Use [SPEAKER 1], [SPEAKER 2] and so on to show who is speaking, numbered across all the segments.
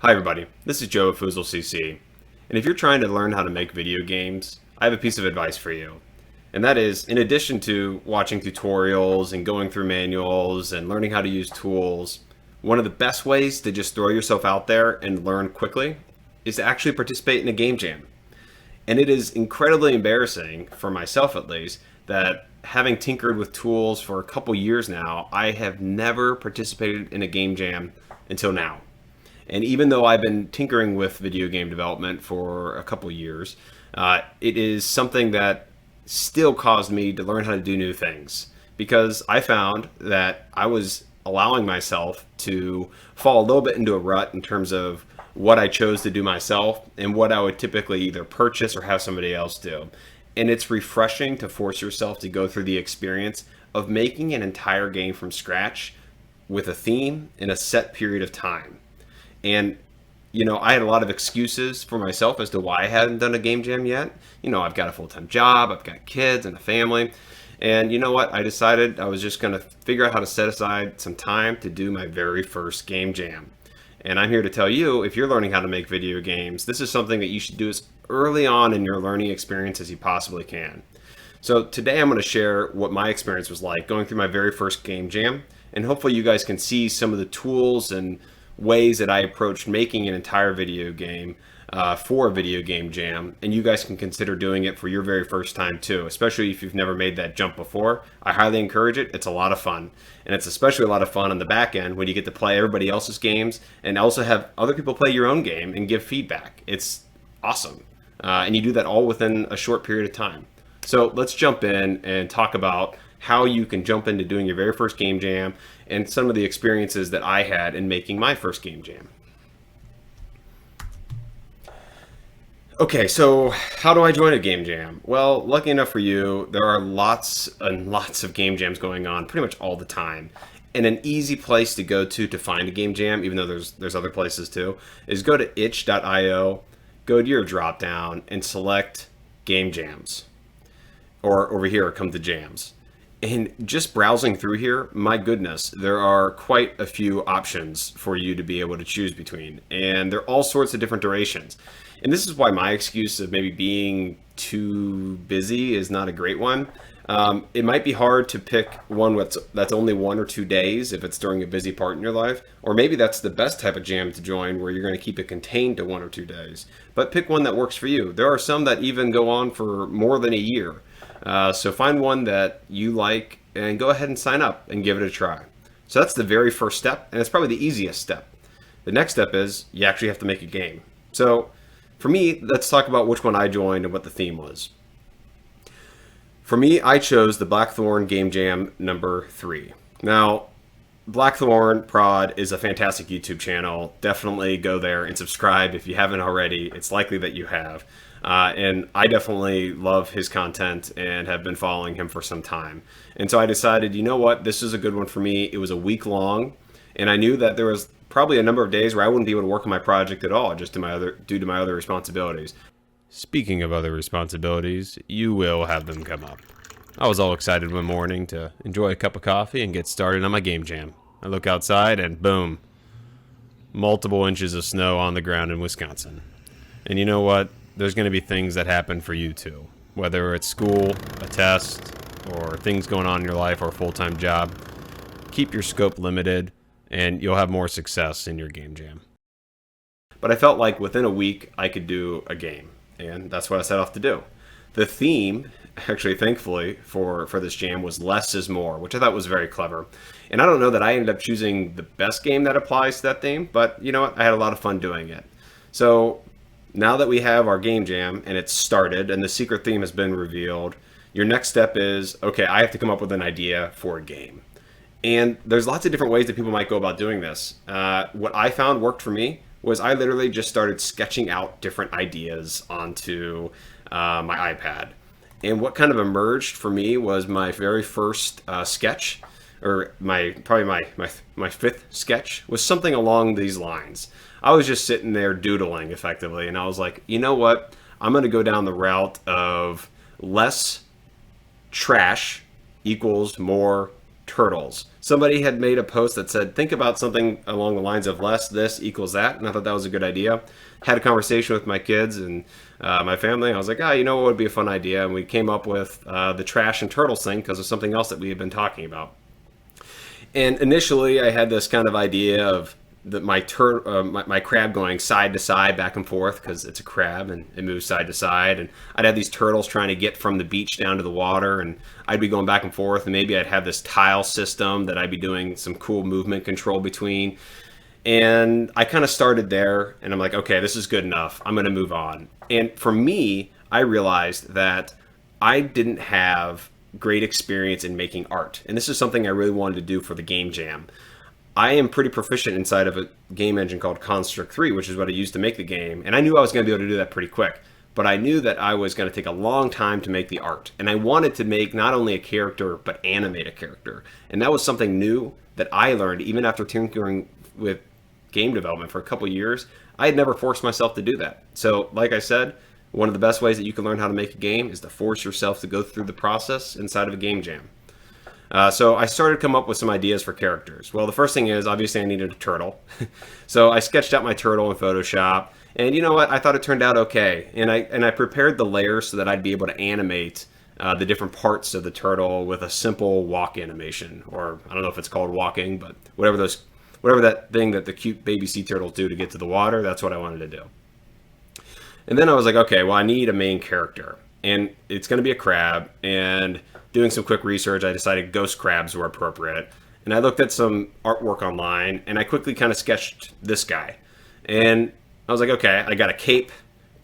[SPEAKER 1] Hi everybody, this is Joe at Foozle CC, and if you're trying to learn how to make video games, I have a piece of advice for you. And that is, in addition to watching tutorials and going through manuals and learning how to use tools, one of the best ways to just throw yourself out there and learn quickly is to actually participate in a game jam. And it is incredibly embarrassing, for myself at least, that having tinkered with tools for a couple years now, I have never participated in a game jam until now. And even though I've been tinkering with video game development for a couple years, it is something that still caused me to learn how to do new things because I found that I was allowing myself to fall a little bit into a rut in terms of what I chose to do myself and what I would typically either purchase or have somebody else do. And it's refreshing to force yourself to go through the experience of making an entire game from scratch with a theme in a set period of time. And I had a lot of excuses for myself as to why I hadn't done a game jam yet. I've got a full-time job, I've got kids and a family. And you know what? I decided I was just going to figure out how to set aside some time to do my very first game jam. And I'm here to tell you, if you're learning how to make video games, this is something that you should do as early on in your learning experience as you possibly can. So today I'm going to share what my experience was like going through my very first game jam. And hopefully you guys can see some of the tools and ways that I approached making an entire video game for a video game jam, and you guys can consider doing it for your very first time too, especially if you've never made that jump before. I highly encourage it. It's a lot of fun, and it's especially a lot of fun on the back end when you get to play everybody else's games and also have other people play your own game and give feedback. It's awesome, and you do that all within a short period of time. So let's jump in and talk about how you can jump into doing your very first game jam and some of the experiences that I had in making my first game jam. Okay, so how do I join a game jam? Well, lucky enough for you, there are lots and lots of game jams going on pretty much all the time. And an easy place to go to find a game jam, even though there's other places too, is go to itch.io, go to your drop down and select game jams. Or over here, come to jams. And just browsing through here, my goodness, there are quite a few options for you to be able to choose between. And they're all sorts of different durations. And this is why my excuse of maybe being too busy is not a great one. It might be hard to pick one that's only 1 or 2 days if it's during a busy part in your life. Or maybe that's the best type of jam to join where you're going to keep it contained to 1 or 2 days. But pick one that works for you. There are some that even go on for more than a year. So find one that you like and go ahead and sign up and give it a try. So that's the very first step, and it's probably the easiest step. The next step is you actually have to make a game. So for me, let's talk about which one I joined and what the theme was. For me, I chose the Blackthorn Game Jam number 3. Now, Blackthorn Prod is a fantastic YouTube channel. Definitely go there and subscribe if you haven't already. It's likely that you have. And I definitely love his content and have been following him for some time. And so I decided, you know what, this is a good one for me. It was a week long, and I knew that there was probably a number of days where I wouldn't be able to work on my project at all, just due to my other responsibilities. Speaking of other responsibilities, you will have them come up. I was all excited one morning to enjoy a cup of coffee and get started on my game jam. I look outside and boom, multiple inches of snow on the ground in Wisconsin. And you know what? There's going to be things that happen for you too. Whether it's school, a test, or things going on in your life or a full-time job, keep your scope limited and you'll have more success in your game jam. But I felt like within a week I could do a game, and that's what I set off to do. The theme, actually thankfully, for this jam was less is more, which I thought was very clever. And I don't know that I ended up choosing the best game that applies to that theme, but you know what? I had a lot of fun doing it. So now that we have our game jam and it's started and the secret theme has been revealed, your next step is, okay, I have to come up with an idea for a game. And there's lots of different ways that people might go about doing this. What I found worked for me was I literally just started sketching out different ideas onto my iPad. And what kind of emerged for me was my very first sketch, or probably my fifth sketch, was something along these lines. I was just sitting there doodling effectively, and I was like, you know what? I'm going to go down the route of less trash equals more turtles. Somebody had made a post that said, think about something along the lines of less this equals that, and I thought that was a good idea. Had a conversation with my kids and my family. I was like, you know what would be a fun idea? And we came up with the trash and turtles thing because of something else that we had been talking about. And initially, I had this kind of idea of my crab going side to side, back and forth, because it's a crab and it moves side to side. And I'd have these turtles trying to get from the beach down to the water, and I'd be going back and forth. And maybe I'd have this tile system that I'd be doing some cool movement control between. And I kind of started there, and I'm like, okay, this is good enough. I'm going to move on. And for me, I realized that I didn't have great experience in making art. And this is something I really wanted to do for the Game Jam. I am pretty proficient inside of a game engine called Construct 3, which is what I used to make the game. And I knew I was going to be able to do that pretty quick. But I knew that I was going to take a long time to make the art. And I wanted to make not only a character, but animate a character. And that was something new that I learned even after tinkering with game development for a couple years. I had never forced myself to do that. So, like I said, one of the best ways that you can learn how to make a game is to force yourself to go through the process inside of a game jam. So I started to come up with some ideas for characters. Well, the first thing is, obviously I needed a turtle. So I sketched out my turtle in Photoshop, and you know what? I thought it turned out okay. And I prepared the layers so that I'd be able to animate the different parts of the turtle with a simple walk animation, or I don't know if it's called walking, but whatever that thing that the cute baby sea turtles do to get to the water, that's what I wanted to do. And then I was like, okay, well, I need a main character, and it's going to be a crab. And doing some quick research, I decided ghost crabs were appropriate. And I looked at some artwork online, and I quickly kind of sketched this guy. And I was like, okay, I got a cape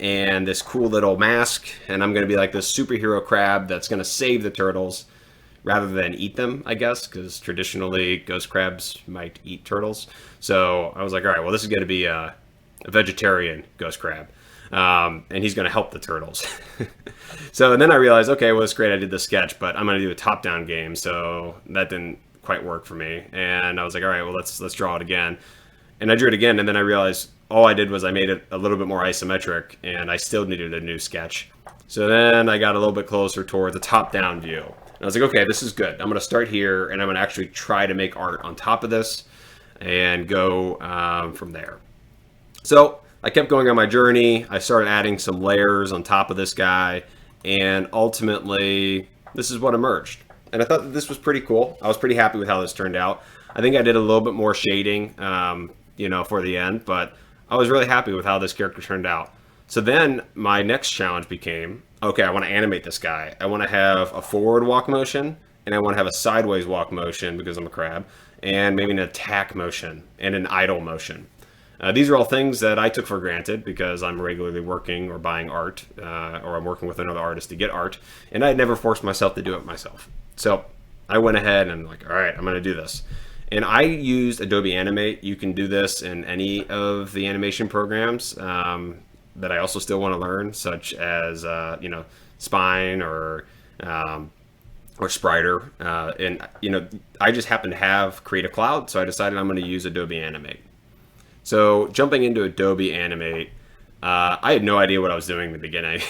[SPEAKER 1] and this cool little mask, and I'm going to be like this superhero crab that's going to save the turtles rather than eat them, I guess, because traditionally ghost crabs might eat turtles. So I was like, all right, well, this is going to be a vegetarian ghost crab. And he's going to help the turtles. And then I realized, okay, well, it's great. I did the sketch, but I'm going to do a top-down game, so that didn't quite work for me. And I was like, all right, well, let's draw it again. And I drew it again, and then I realized all I did was I made it a little bit more isometric, and I still needed a new sketch. So then I got a little bit closer toward the top-down view. And I was like, okay, this is good. I'm going to start here, and I'm going to actually try to make art on top of this and go from there. So I kept going on my journey. I started adding some layers on top of this guy, and ultimately, this is what emerged. And I thought that this was pretty cool. I was pretty happy with how this turned out. I think I did a little bit more shading, for the end, but I was really happy with how this character turned out. So then my next challenge became, okay, I want to animate this guy. I want to have a forward walk motion, and I want to have a sideways walk motion because I'm a crab, and maybe an attack motion and an idle motion. These are all things that I took for granted because I'm regularly working or buying art, or I'm working with another artist to get art, and I'd never forced myself to do it myself. So I went ahead and like, all right, I'm going to do this. And I used Adobe Animate. You can do this in any of the animation programs that I also still want to learn, such as Spine or Spriter. I just happen to have Creative Cloud, so I decided I'm going to use Adobe Animate. So jumping into Adobe Animate, I had no idea what I was doing in the beginning.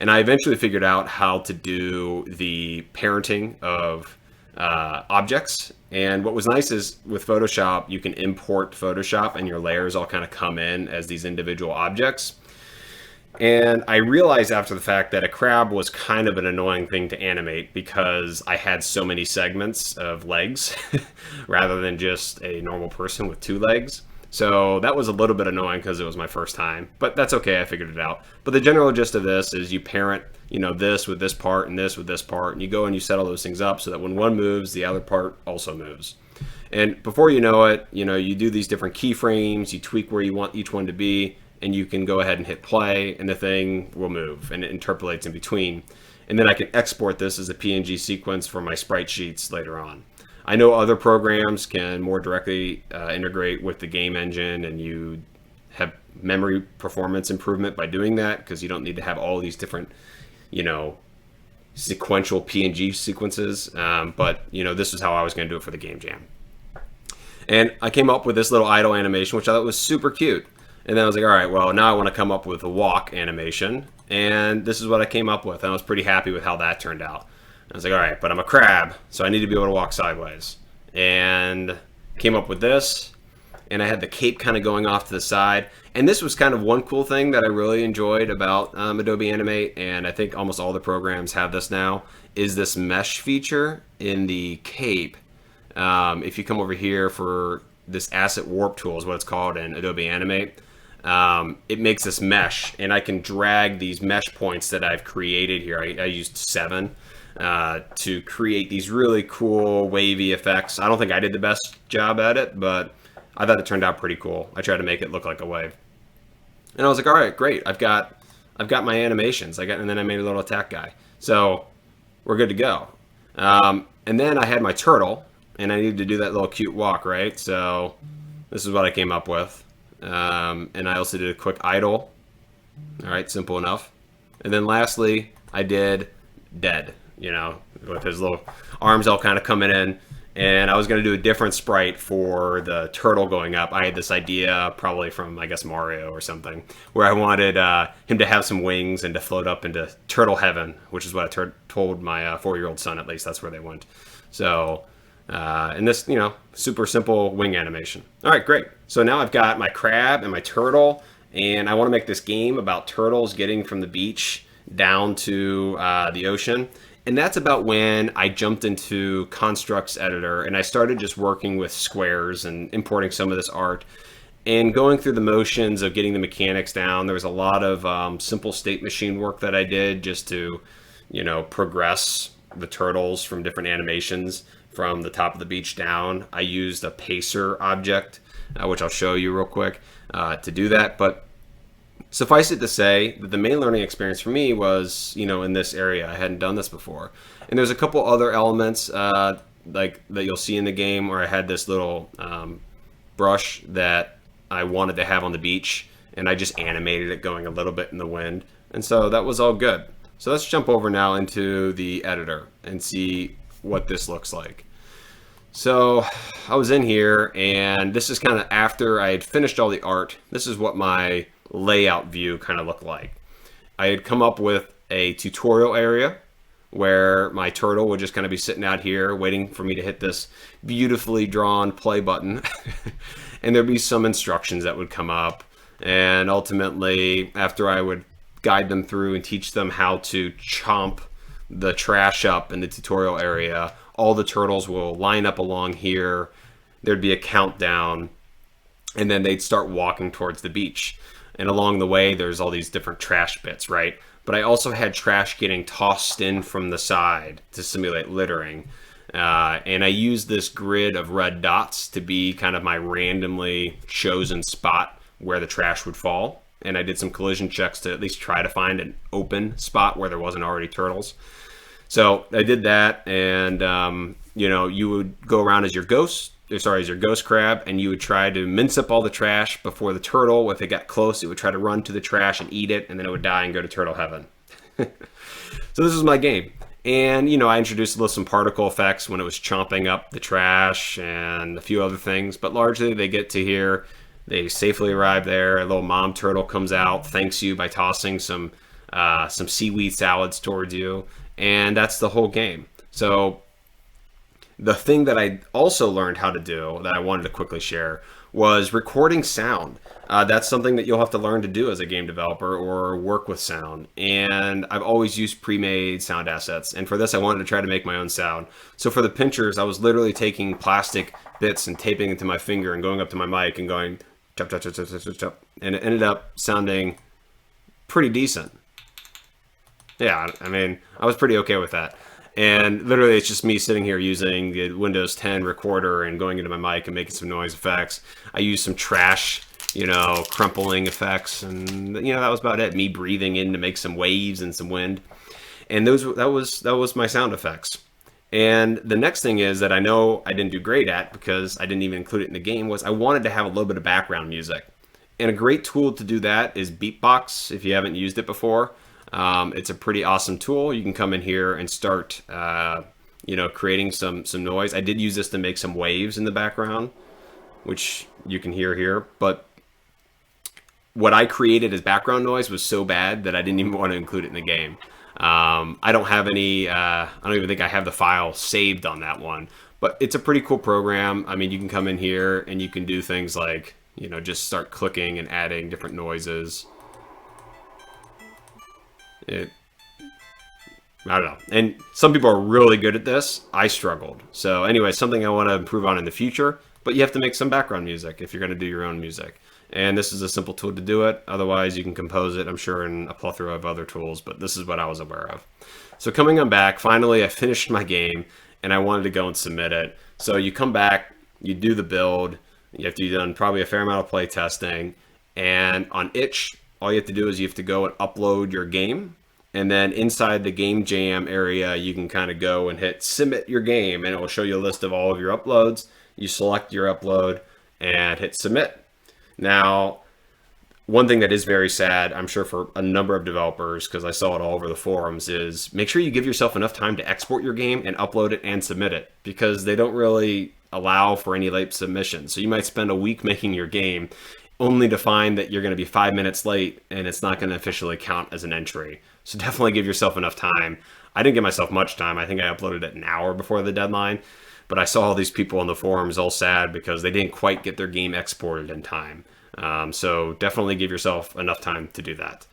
[SPEAKER 1] And I eventually figured out how to do the parenting of objects. And what was nice is with Photoshop, you can import Photoshop and your layers all kind of come in as these individual objects. And I realized after the fact that a crab was kind of an annoying thing to animate because I had so many segments of legs rather than just a normal person with two legs. So that was a little bit annoying because it was my first time, but that's okay. I figured it out. But the general gist of this is you parent, this with this part and this with this part, and you go and you set all those things up so that when one moves, the other part also moves. And before you know it, you do these different keyframes, you tweak where you want each one to be, and you can go ahead and hit play, and the thing will move, and it interpolates in between. And then I can export this as a PNG sequence for my sprite sheets later on. I know other programs can more directly integrate with the game engine, and you have memory performance improvement by doing that because you don't need to have all these different, sequential PNG sequences. But this is how I was going to do it for the Game Jam. And I came up with this little idle animation, which I thought was super cute. And then I was like, all right, well, now I want to come up with a walk animation. And this is what I came up with. And I was pretty happy with how that turned out. I was like, all right, but I'm a crab, so I need to be able to walk sideways. And came up with this, and I had the cape kind of going off to the side. And this was kind of one cool thing that I really enjoyed about Adobe Animate, and I think almost all the programs have this now, is this mesh feature in the cape. If you come over here for this asset warp tool is what it's called in Adobe Animate, it makes this mesh, and I can drag these mesh points that I've created here. I used 7 to create these really cool wavy effects. I don't think I did the best job at it, but I thought it turned out pretty cool. I tried to make it look like a wave, and I was like, all right, great. I've got my animations. And then I made a little attack guy, so we're good to go. And then I had my turtle, and I needed to do that little cute walk, right? So this is what I came up with. And I also did a quick idle. All right, simple enough. And then lastly, I did dead, with his little arms all kind of coming in. And I was going to do a different sprite for the turtle going up. I had this idea, probably from, I guess, Mario or something, where I wanted him to have some wings and to float up into turtle heaven, which is what I told my 4-year-old son, at least. That's where they went. So, and this, super simple wing animation. All right, great. So now I've got my crab and my turtle, and I want to make this game about turtles getting from the beach down to the ocean. And that's about when I jumped into Constructs Editor and I started just working with squares and importing some of this art and going through the motions of getting the mechanics down. There was a lot of simple state machine work that I did just to, progress the turtles from different animations from the top of the beach down. I used a pacer object, which I'll show you real quick, to do that. But suffice it to say that the main learning experience for me was, in this area. I hadn't done this before. And there's a couple other elements like that you'll see in the game where I had this little brush that I wanted to have on the beach, and I just animated it going a little bit in the wind. And so that was all good. So let's jump over now into the editor and see what this looks like. So I was in here, and this is kind of after I had finished all the art. This is what my layout view kind of looked like. I had come up with a tutorial area where my turtle would just kind of be sitting out here waiting for me to hit this beautifully drawn play button. And there'd be some instructions that would come up, and ultimately after I would guide them through and teach them how to chomp the trash up in the tutorial area, all the turtles will line up along here. There'd be a countdown, and then they'd start walking towards the beach. And along the way, there's all these different trash bits, right? But I also had trash getting tossed in from the side to simulate littering. And I used this grid of red dots to be kind of my randomly chosen spot where the trash would fall. And I did some collision checks to at least try to find an open spot where there wasn't already turtles. So I did that, and you would go around as your ghost crab, and you would try to mince up all the trash before the turtle. If it got close, it would try to run to the trash and eat it, and then it would die and go to turtle heaven. So this was my game. And, I introduced some particle effects when it was chomping up the trash and a few other things. But largely, they get to here. They safely arrive there. A little mom turtle comes out, thanks you by tossing some seaweed salads towards you. And that's the whole game. So the thing that I also learned how to do that I wanted to quickly share was recording sound. That's something that you'll have to learn to do as a game developer or work with sound. And I've always used pre-made sound assets. And for this, I wanted to try to make my own sound. So for the pinchers, I was literally taking plastic bits and taping it to my finger and going up to my mic and going chop, chop, chop, chop, chop, chop, chop. And it ended up sounding pretty decent. Yeah, I mean, I was pretty okay with that. And literally, it's just me sitting here using the Windows 10 recorder and going into my mic and making some noise effects. I used some trash, crumpling effects, and that was about it. Me breathing in to make some waves and some wind, and that was my sound effects. And the next thing is that I know I didn't do great at, because I didn't even include it in the game, was I wanted to have a little bit of background music. And a great tool to do that is Beatbox. If you haven't used it before. It's a pretty awesome tool. You can come in here and start, creating some noise. I did use this to make some waves in the background, which you can hear here. But what I created as background noise was so bad that I didn't even want to include it in the game. I don't have any. I don't even think I have the file saved on that one. But it's a pretty cool program. I mean, you can come in here and you can do things like, just start clicking and adding different noises. I don't know. And some people are really good at this. I struggled. So anyway, something I want to improve on in the future. But you have to make some background music if you're going to do your own music. And this is a simple tool to do it. Otherwise, you can compose it, I'm sure, in a plethora of other tools. But this is what I was aware of. So coming on back, finally, I finished my game. And I wanted to go and submit it. So you come back, you do the build. You have to do done probably a fair amount of play testing. And on Itch, all you have to do is you have to go and upload your game. And then inside the Game Jam area, you can kind of go and hit submit your game, and it will show you a list of all of your uploads. You select your upload and hit submit. Now, one thing that is very sad, I'm sure for a number of developers, because I saw it all over the forums, is make sure you give yourself enough time to export your game and upload it and submit it, because they don't really allow for any late submissions. So you might spend a week making your game only to find that you're going to be 5 minutes late and it's not going to officially count as an entry. So definitely give yourself enough time. I didn't give myself much time. I think I uploaded it an hour before the deadline. But I saw all these people on the forums all sad because they didn't quite get their game exported in time. So definitely give yourself enough time to do that.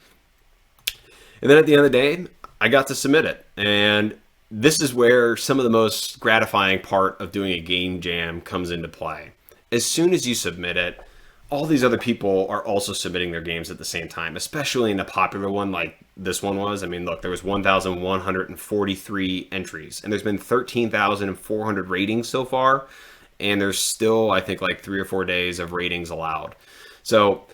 [SPEAKER 1] And then at the end of the day, I got to submit it. And this is where some of the most gratifying part of doing a game jam comes into play. As soon as you submit it, all these other people are also submitting their games at the same time, especially in a popular one like this one was. I mean, look, there was 1,143 entries, and there's been 13,400 ratings so far, and there's still, I think, like 3 or 4 days of ratings allowed. So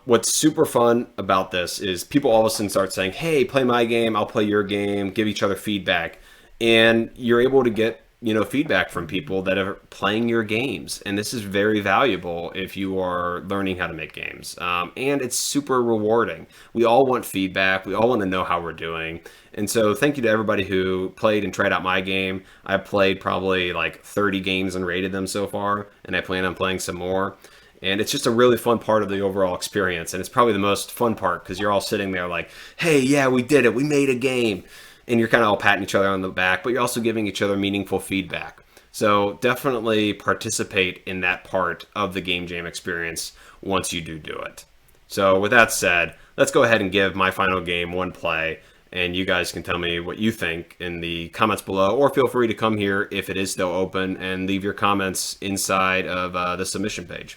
[SPEAKER 1] what's super fun about this is people all of a sudden start saying, hey, play my game, I'll play your game, give each other feedback. And you're able to get feedback from people that are playing your games. And this is very valuable if you are learning how to make games. And it's super rewarding. We all want feedback. We all want to know how we're doing. And so thank you to everybody who played and tried out my game. I've played probably like 30 games and rated them so far. And I plan on playing some more. And it's just a really fun part of the overall experience. And it's probably the most fun part because you're all sitting there like, hey, yeah, we did it. We made a game. And you're kind of all patting each other on the back, but you're also giving each other meaningful feedback. So definitely participate in that part of the Game Jam experience once you do it. So with that said, let's go ahead and give my final game one play, and you guys can tell me what you think in the comments below, or feel free to come here if it is still open and leave your comments inside of the submission page.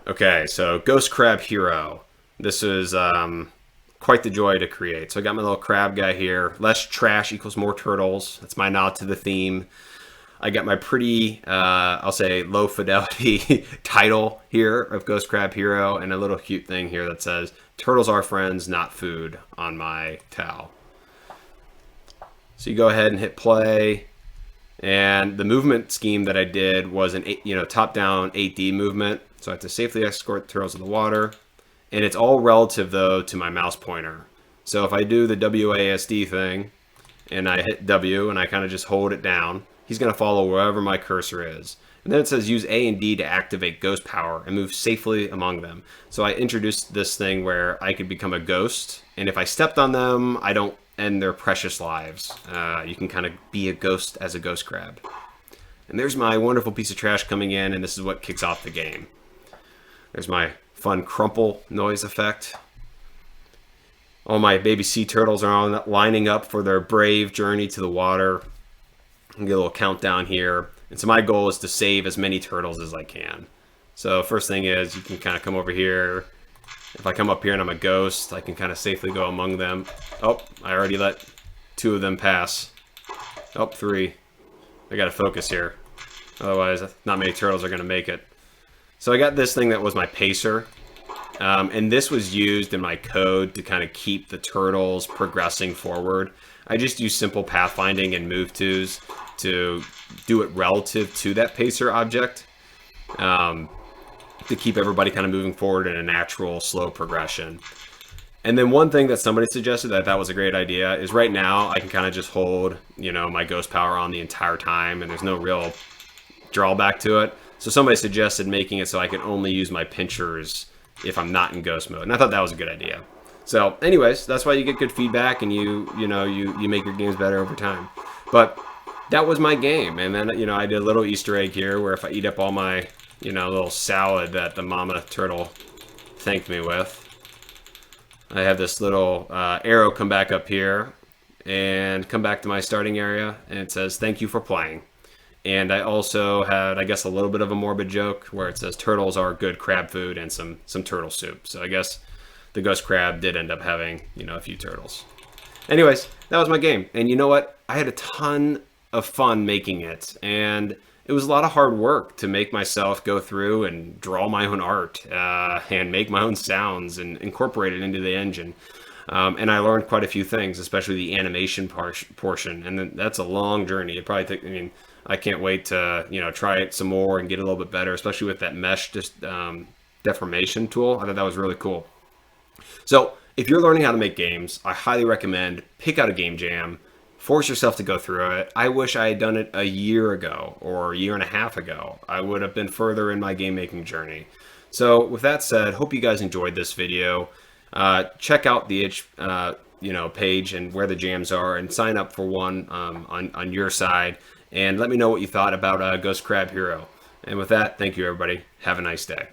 [SPEAKER 1] Okay, so Ghost Crab Hero. This is quite the joy to create. So I got my little crab guy here. Less trash equals more turtles. That's my nod to the theme. I got my pretty, I'll say, low fidelity title here of Ghost Crab Hero, and a little cute thing here that says, turtles are friends, not food, on my towel. So you go ahead and hit play. And the movement scheme that I did was an top-down 8D movement. So I have to safely escort turtles in the water. And it's all relative, though, to my mouse pointer. So if I do the WASD thing, and I hit W, and I kind of just hold it down, he's going to follow wherever my cursor is. And then it says use A and D to activate ghost power and move safely among them. So I introduced this thing where I could become a ghost, and if I stepped on them, I don't end their precious lives. You can kind of be a ghost as a ghost crab. And there's my wonderful piece of trash coming in, and this is what kicks off the game. There's my fun crumple noise effect. All my baby sea turtles are lining up for their brave journey to the water. And get a little countdown here. And so my goal is to save as many turtles as I can. So first thing is you can kind of come over here. If I come up here and I'm a ghost, I can kind of safely go among them. Oh, I already let 2 of them pass. Oh, 3. I gotta focus here. Otherwise, not many turtles are gonna make it. So I got this thing that was my pacer, and this was used in my code to kind of keep the turtles progressing forward. I just use simple pathfinding and move tos to do it relative to that pacer object, to keep everybody kind of moving forward in a natural, slow progression. And then one thing that somebody suggested that I thought was a great idea is right now I can kind of just hold, my ghost power on the entire time, and there's no real drawback to it. So somebody suggested making it so I could only use my pinchers if I'm not in ghost mode. And I thought that was a good idea. So, anyways, that's why you get good feedback and you make your games better over time. But that was my game, and then I did a little Easter egg here where if I eat up all my little salad that the mama turtle thanked me with, I have this little arrow come back up here and come back to my starting area, and it says thank you for playing. And I also had, I guess, a little bit of a morbid joke where it says turtles are good crab food and some turtle soup. So I guess the ghost crab did end up having a few turtles. Anyways, that was my game, and you know what? I had a ton of fun making it, and it was a lot of hard work to make myself go through and draw my own art and make my own sounds and incorporate it into the engine. And I learned quite a few things, especially the animation portion. And then that's a long journey. It probably take. I mean, I can't wait to try it some more and get a little bit better, especially with that mesh deformation tool. I thought that was really cool. So if you're learning how to make games, I highly recommend pick out a game jam. Force yourself to go through it. I wish I had done it a year ago or a year and a half ago. I would have been further in my game making journey. So with that said, hope you guys enjoyed this video. Check out the itch page and where the jams are, and sign up for one on your side, and let me know what you thought about Ghost Crab Hero. And with that, thank you everybody. Have a nice day.